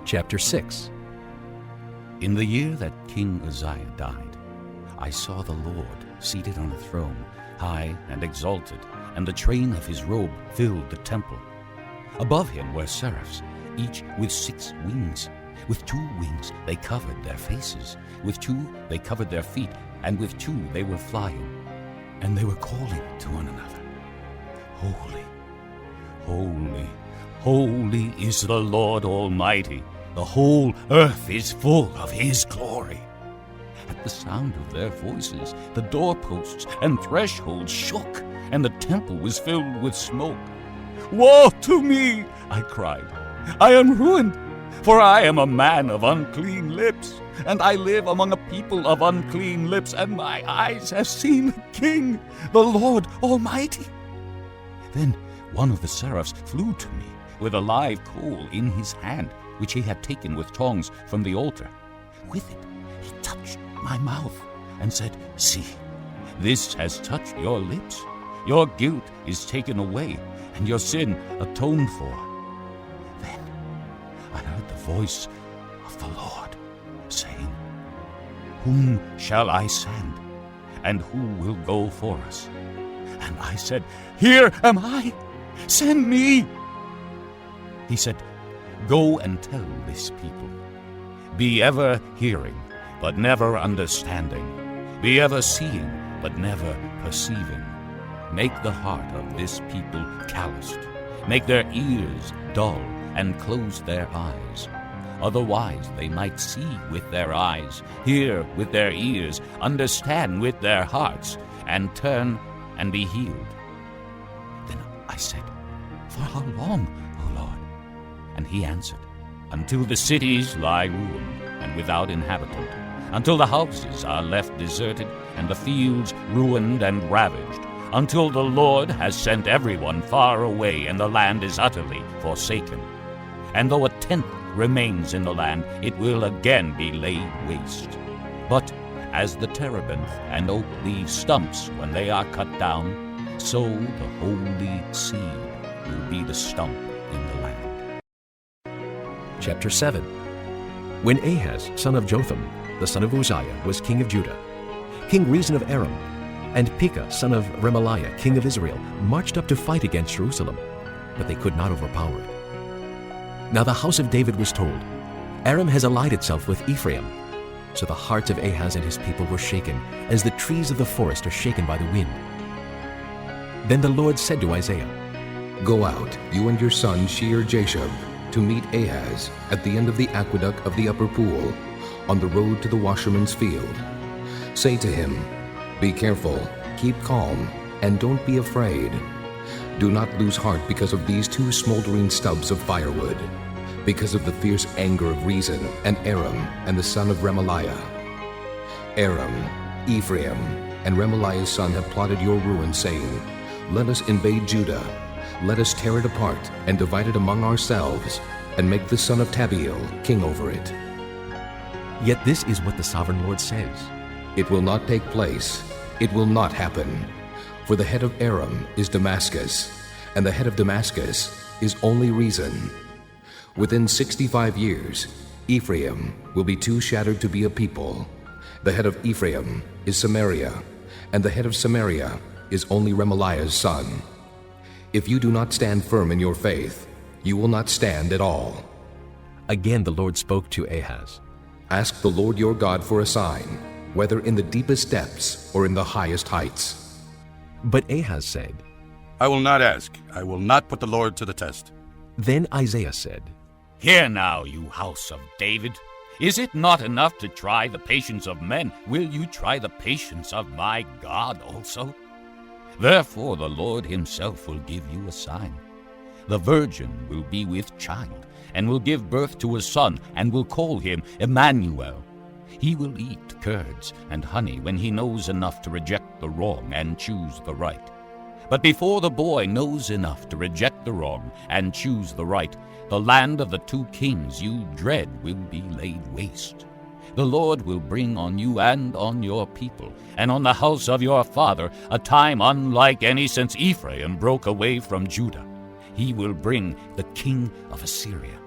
Chapter 6. In the year that King Uzziah died, I saw the Lord seated on a throne, high and exalted, and the train of his robe filled the temple. Above him were seraphs, each with 6 wings. With 2 wings they covered their faces, with 2 they covered their feet, and with 2 they were flying. And they were calling to one another, Holy, holy, holy is the Lord Almighty. The whole earth is full of his glory. At the sound of their voices, the doorposts and thresholds shook, and the temple was filled with smoke. Woe to me, I cried. I am ruined, for I am a man of unclean lips, and I live among a people of unclean lips, and my eyes have seen the King, the Lord Almighty. Then one of the seraphs flew to me with a live coal in his hand, which he had taken with tongs from the altar. With it he touched my mouth and said, See, this has touched your lips. Your guilt is taken away, and your sin atoned for. Then I heard the voice of the Lord saying, Whom shall I send, and who will go for us? And I said, Here am I, send me. He said, Go and tell this people, be ever hearing, but never understanding. Be ever seeing, but never perceiving. Make the heart of this people calloused. Make their ears dull, and close their eyes. Otherwise they might see with their eyes, hear with their ears, understand with their hearts, and turn and be healed. Then I said, For how long, O Lord? And he answered, Until the cities lie ruined and without inhabitant, until the houses are left deserted and the fields ruined and ravaged, until the Lord has sent everyone far away and the land is utterly forsaken. And though a tenth remains in the land, it will again be laid waste. But as the terebinth and oak leave stumps when they are cut down, so the holy seed will be the stump in the land. Chapter 7. When Ahaz, son of Jotham, the son of Uzziah, was king of Judah, King Rezin of Aram, and Pekah, son of Remaliah, king of Israel, marched up to fight against Jerusalem, but they could not overpower it. Now the house of David was told, Aram has allied itself with Ephraim. So the hearts of Ahaz and his people were shaken, as the trees of the forest are shaken by the wind. Then the Lord said to Isaiah, Go out, you and your son Shear-Jashub, to meet Ahaz at the end of the aqueduct of the upper pool, on the road to the washerman's field. Say to him, Be careful, keep calm, and don't be afraid. Do not lose heart because of these 2 smoldering stubs of firewood, because of the fierce anger of Rezin and Aram and the son of Remaliah. Aram, Ephraim, and Remaliah's son have plotted your ruin, saying, Let us invade Judah. Let us tear it apart and divide it among ourselves, and make the son of Tabiel king over it. Yet this is what the sovereign Lord says. It will not take place. It will not happen. For the head of Aram is Damascus, and the head of Damascus is only Rezin. Within 65 years, Ephraim will be too shattered to be a people. The head of Ephraim is Samaria, and the head of Samaria is only Remaliah's son. If you do not stand firm in your faith, you will not stand at all. Again the Lord spoke to Ahaz. Ask the Lord your God for a sign, whether in the deepest depths or in the highest heights. But Ahaz said, I will not ask. I will not put the Lord to the test. Then Isaiah said, Hear now, you house of David. Is it not enough to try the patience of men? Will you try the patience of my God also? Therefore the Lord himself will give you a sign. The virgin will be with child, and will give birth to a son, and will call him Emmanuel. He will eat curds and honey when he knows enough to reject the wrong and choose the right. But before the boy knows enough to reject the wrong and choose the right, the land of the 2 kings you dread will be laid waste. The Lord will bring on you and on your people, and on the house of your father, a time unlike any since Ephraim broke away from Judah. He will bring the king of Assyria.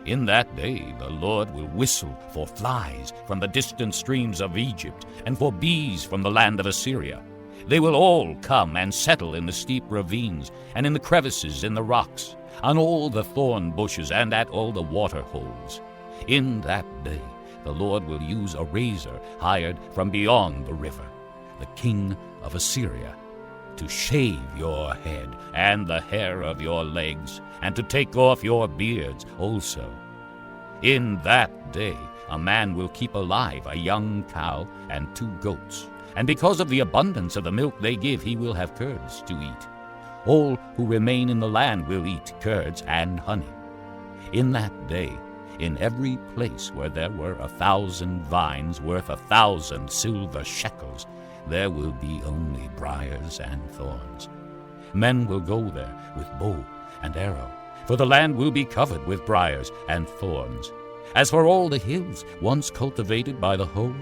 In that day the Lord will whistle for flies from the distant streams of Egypt, and for bees from the land of Assyria. They will all come and settle in the steep ravines, and in the crevices in the rocks, on all the thorn bushes, and at all the water holes. In that day the Lord will use a razor hired from beyond the river, the king of Assyria, to shave your head and the hair of your legs, and to take off your beards also. In that day a man will keep alive a young cow and 2 goats, and because of the abundance of the milk they give, he will have curds to eat. All who remain in the land will eat curds and honey. In that day, in every place where there were 1,000 vines worth 1,000 silver shekels, there will be only briars and thorns. Men will go there with bow and arrow, for the land will be covered with briars and thorns. As for all the hills once cultivated by the hoe,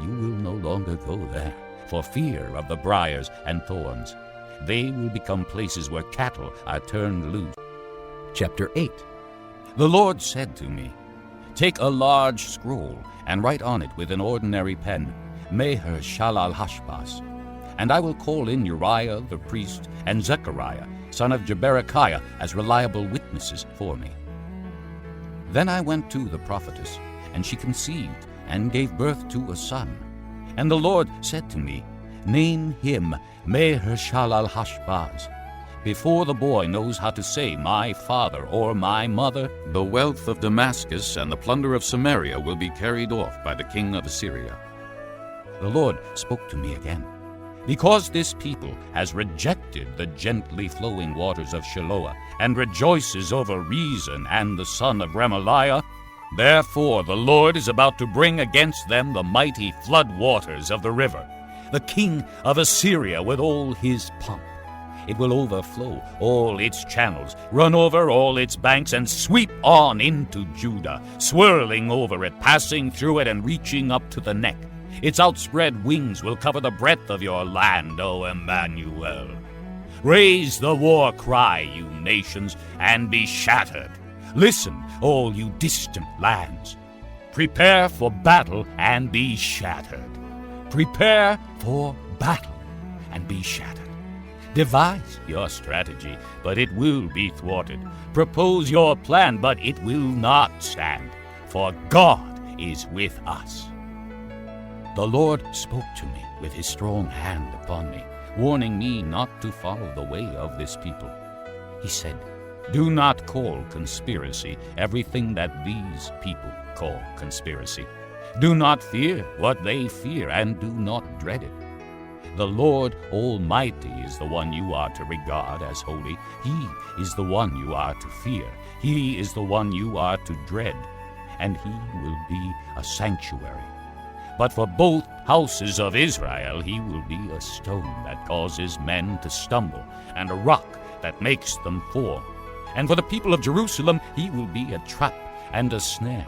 you will no longer go there, for fear of the briars and thorns. They will become places where cattle are turned loose. Chapter 8. The Lord said to me, "Take a large scroll and write on it with an ordinary pen, Maher-shalal-Hashbaz. And I will call in Uriah the priest and Zechariah, son of Jeberechiah, as reliable witnesses for me." Then I went to the prophetess, and she conceived and gave birth to a son. And the Lord said to me, "Name him Maher-shalal-Hashbaz. Before the boy knows how to say, 'My father' or 'my mother,' the wealth of Damascus and the plunder of Samaria will be carried off by the king of Assyria." The Lord spoke to me again. "Because this people has rejected the gently flowing waters of Shiloah, and rejoices over Rezon and the son of Remaliah, therefore the Lord is about to bring against them the mighty flood waters of the river, the king of Assyria with all his pomp. It will overflow all its channels, run over all its banks, and sweep on into Judah, swirling over it, passing through it, and reaching up to the neck. Its outspread wings will cover the breadth of your land, O Emmanuel. Raise the war cry, you nations, and be shattered. Listen, all you distant lands. Prepare for battle and be shattered. Prepare for battle and be shattered. Devise your strategy, but it will be thwarted. Propose your plan, but it will not stand, for God is with us." The Lord spoke to me with his strong hand upon me, warning me not to follow the way of this people. He said, "Do not call conspiracy everything that these people call conspiracy. Do not fear what they fear, and do not dread it. The Lord Almighty is the one you are to regard as holy. He is the one you are to fear. He is the one you are to dread, and he will be a sanctuary. But for both houses of Israel he will be a stone that causes men to stumble, and a rock that makes them fall. And for the people of Jerusalem he will be a trap and a snare.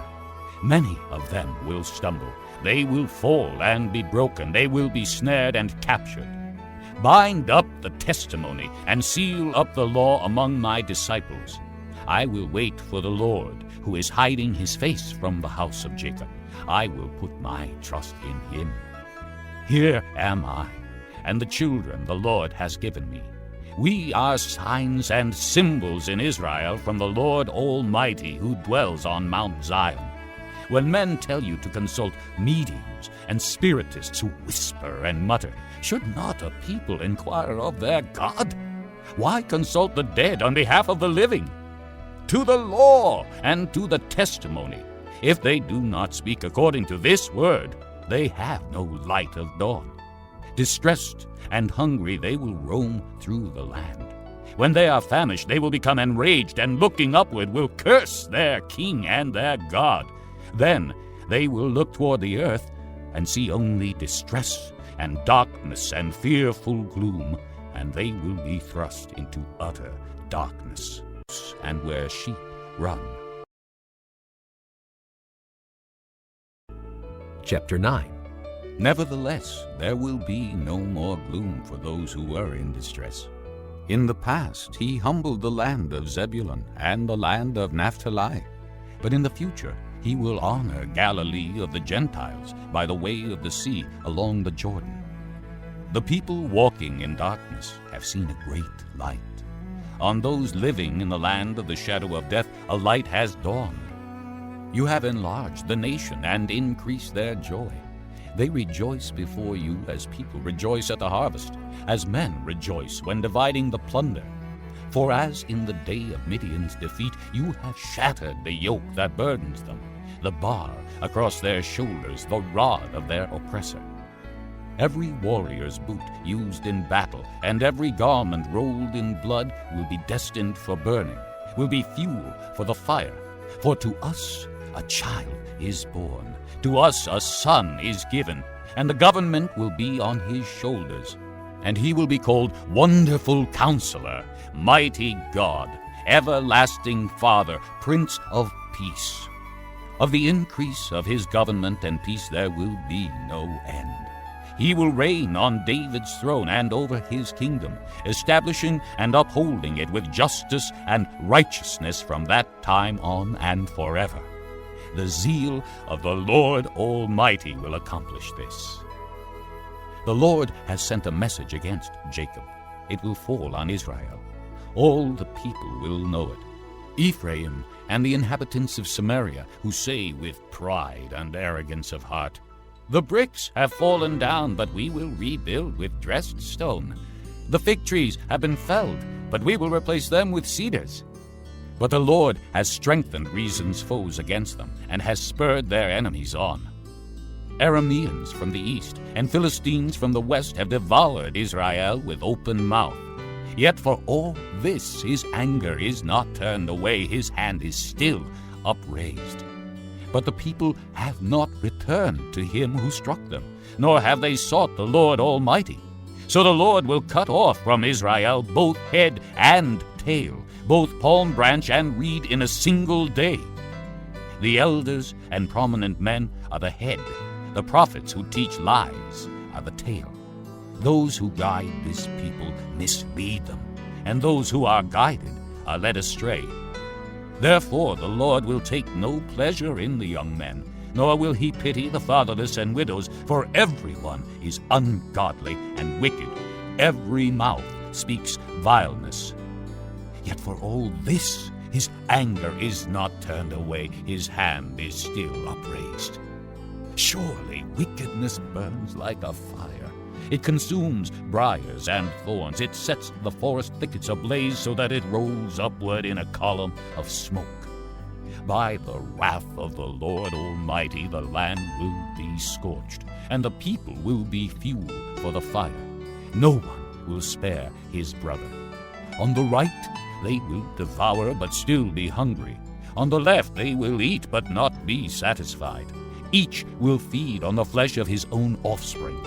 Many of them will stumble. They will fall and be broken. They will be snared and captured. Bind up the testimony and seal up the law among my disciples. I will wait for the Lord, who is hiding his face from the house of Jacob. I will put my trust in him. Here am I, and the children the Lord has given me. We are signs and symbols in Israel from the Lord Almighty, who dwells on Mount Zion. When men tell you to consult mediums and spiritists who whisper and mutter, should not a people inquire of their God? Why consult the dead on behalf of the living? To the law and to the testimony. If they do not speak according to this word, they have no light of dawn. Distressed and hungry, they will roam through the land. When they are famished, they will become enraged, and looking upward will curse their king and their God. Then they will look toward the earth and see only distress and darkness and fearful gloom, and they will be thrust into utter darkness, and where sheep run. Chapter 9. Nevertheless, there will be no more gloom for those who were in distress. In the past he humbled the land of Zebulun and the land of Naphtali, But in the future he will honor Galilee of the Gentiles by the way of the sea along the Jordan. The people walking in darkness have seen a great light. On those living in the land of the shadow of death, a light has dawned. You have enlarged the nation and increased their joy. They rejoice before you as people rejoice at the harvest, as men rejoice when dividing the plunder. For as in the day of Midian's defeat, you have shattered the yoke that burdens them, the bar across their shoulders, the rod of their oppressor. Every warrior's boot used in battle and every garment rolled in blood will be destined for burning, will be fuel for the fire. For to us a child is born, to us a son is given, and the government will be on his shoulders. And he will be called Wonderful Counselor, Mighty God, Everlasting Father, Prince of Peace. Of the increase of his government and peace there will be no end. He will reign on David's throne and over his kingdom, establishing and upholding it with justice and righteousness from that time on and forever. The zeal of the Lord Almighty will accomplish this. The Lord has sent a message against Jacob. It will fall on Israel. All the people will know it. Ephraim and the inhabitants of Samaria, who say with pride and arrogance of heart, "The bricks have fallen down, but we will rebuild with dressed stone. The fig trees have been felled, but we will replace them with cedars." But the Lord has strengthened Rezon's foes against them, and has spurred their enemies on. Arameans from the east and Philistines from the west have devoured Israel with open mouth. Yet for all this his anger is not turned away, his hand is still upraised. But the people have not returned to him who struck them, nor have they sought the Lord Almighty. So the Lord will cut off from Israel both head and tail, both palm branch and reed in a single day. The elders and prominent men are the head. The prophets who teach lies are the tail. Those who guide this people mislead them, and those who are guided are led astray. Therefore the Lord will take no pleasure in the young men, nor will he pity the fatherless and widows, for everyone is ungodly and wicked. Every mouth speaks vileness. Yet for all this his anger is not turned away, his hand is still upraised. Surely wickedness burns like a fire. It consumes briars and thorns. It sets the forest thickets ablaze so that it rolls upward in a column of smoke. By the wrath of the Lord Almighty the land will be scorched, and the people will be fuel for the fire. No one will spare his brother. On the right they will devour but still be hungry. On the left they will eat but not be satisfied. Each will feed on the flesh of his own offspring.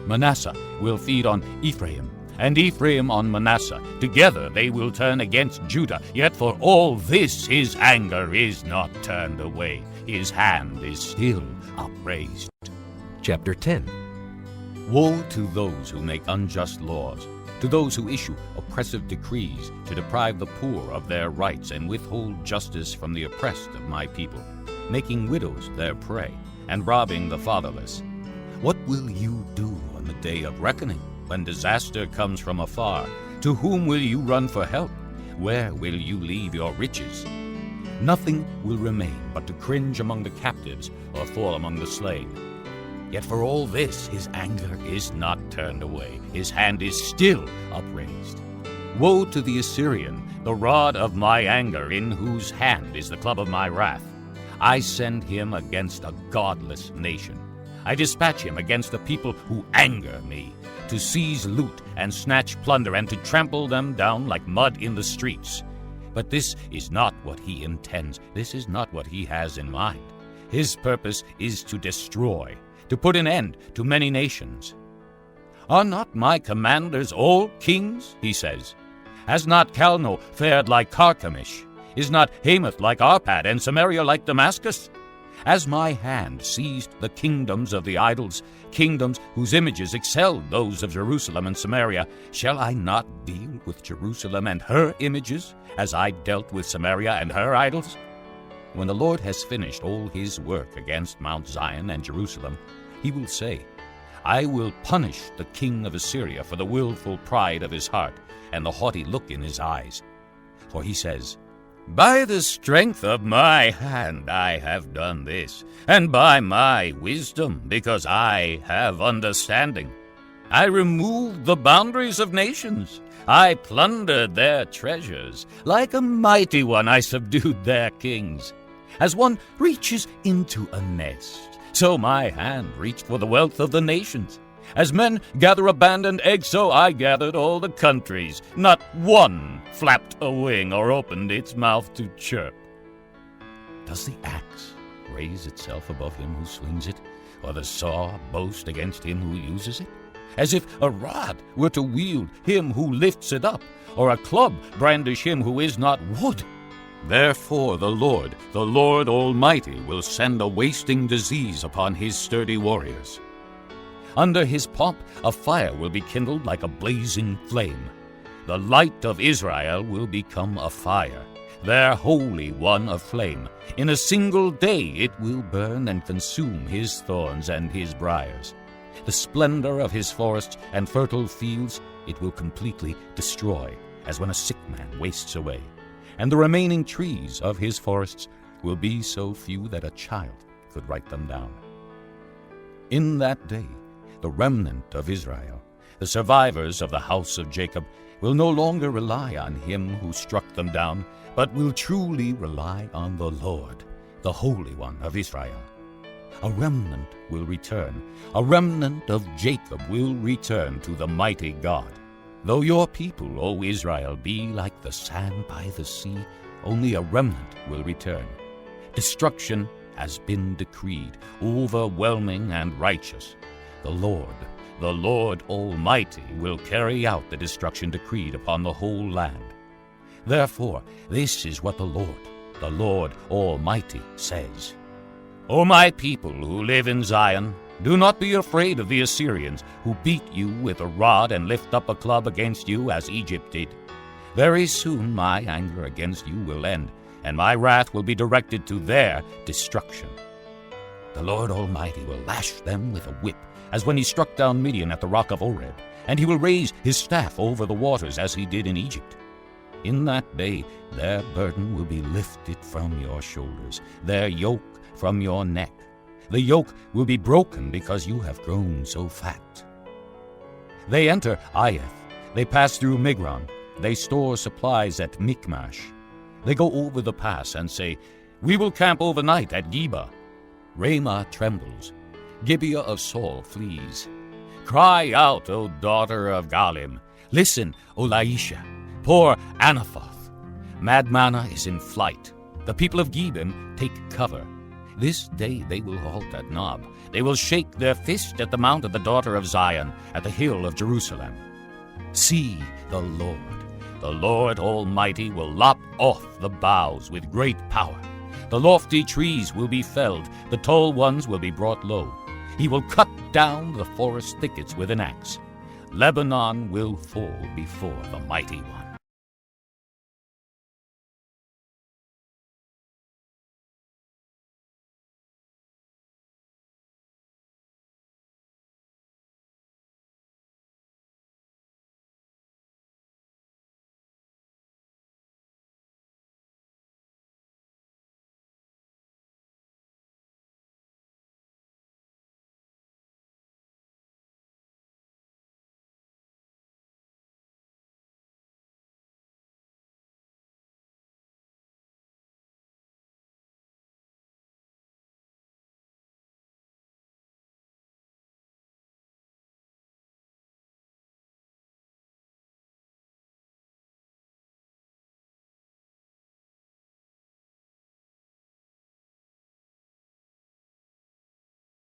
Manasseh will feed on Ephraim, and Ephraim on Manasseh. Together they will turn against Judah. Yet for all this his anger is not turned away. His hand is still upraised. Chapter 10. Woe to those who make unjust laws, to those who issue oppressive decrees to deprive the poor of their rights and withhold justice from the oppressed of my people, making widows their prey and robbing the fatherless. What will you do on the day of reckoning, when disaster comes from afar? To whom will you run for help? Where will you leave your riches? Nothing will remain but to cringe among the captives or fall among the slain. Yet for all this his anger is not turned away. His hand is still upraised. Woe to the Assyrian, the rod of my anger, in whose hand is the club of my wrath. I send him against a godless nation. I dispatch him against the people who anger me, to seize loot and snatch plunder and to trample them down like mud in the streets. But this is not what he intends. This is not what he has in mind. His purpose is to destroy, to put an end to many nations. Are not my commanders all kings? He says. Has not Calno fared like Carchemish? Is not Hamath like Arpad and Samaria like Damascus? As my hand seized the kingdoms of the idols, kingdoms whose images excelled those of Jerusalem and Samaria, shall I not deal with Jerusalem and her images, as I dealt with Samaria and her idols? when the Lord has finished all his work against Mount Zion and Jerusalem, he will say, I will punish the king of Assyria for the willful pride of his heart and the haughty look in his eyes. For he says, By the strength of my hand I have done this, and by my wisdom, because I have understanding. I removed the boundaries of nations. I plundered their treasures. Like a mighty one I subdued their kings. As one reaches into a nest, so my hand reached for the wealth of the nations. As men gather abandoned eggs, so I gathered all the countries. Not one flapped a wing or opened its mouth to chirp. Does the axe raise itself above him who swings it, or the saw boast against him who uses it? As if a rod were to wield him who lifts it up, or a club brandish him who is not wood. Therefore the Lord Almighty, will send a wasting disease upon his sturdy warriors. Under his pomp a fire will be kindled like a blazing flame. The light of Israel will become a fire, their Holy One a flame. In a single day it will burn and consume his thorns and his briars. The splendor of his forests and fertile fields it will completely destroy, as when a sick man wastes away. And the remaining trees of his forests will be so few that a child could write them down. In that day, the remnant of Israel, the survivors of the house of Jacob, will no longer rely on him who struck them down, but will truly rely on the Lord, the Holy One of Israel. A remnant will return. A remnant of Jacob will return to the mighty God. Though your people, O Israel, be like the sand by the sea, only a remnant will return. Destruction has been decreed, overwhelming and righteous. The Lord Almighty, will carry out the destruction decreed upon the whole land. Therefore, this is what the Lord Almighty says. O my people who live in Zion, do not be afraid of the Assyrians, who beat you with a rod and lift up a club against you as Egypt did. Very soon my anger against you will end, and my wrath will be directed to their destruction. The Lord Almighty will lash them with a whip, as when he struck down Midian at the rock of Oreb, and he will raise his staff over the waters as he did in Egypt. In that day their burden will be lifted from your shoulders, their yoke from your neck. The yoke will be broken because you have grown so fat. They enter Aiath, they pass through Migron, they store supplies at Michmash. They go over the pass and say, We will camp overnight at Geba. Ramah trembles, Gibeah of Saul flees. Cry out, O daughter of Galim. Listen, O Laisha. Poor Anathoth. Madmanah is in flight. The people of Gebim take cover. This day they will halt at Nob. They will shake their fist at the mount of the daughter of Zion, at the hill of Jerusalem. See, the Lord Almighty will lop off the boughs with great power. The lofty trees will be felled, the tall ones will be brought low. He will cut down the forest thickets with an axe. Lebanon will fall before the mighty one.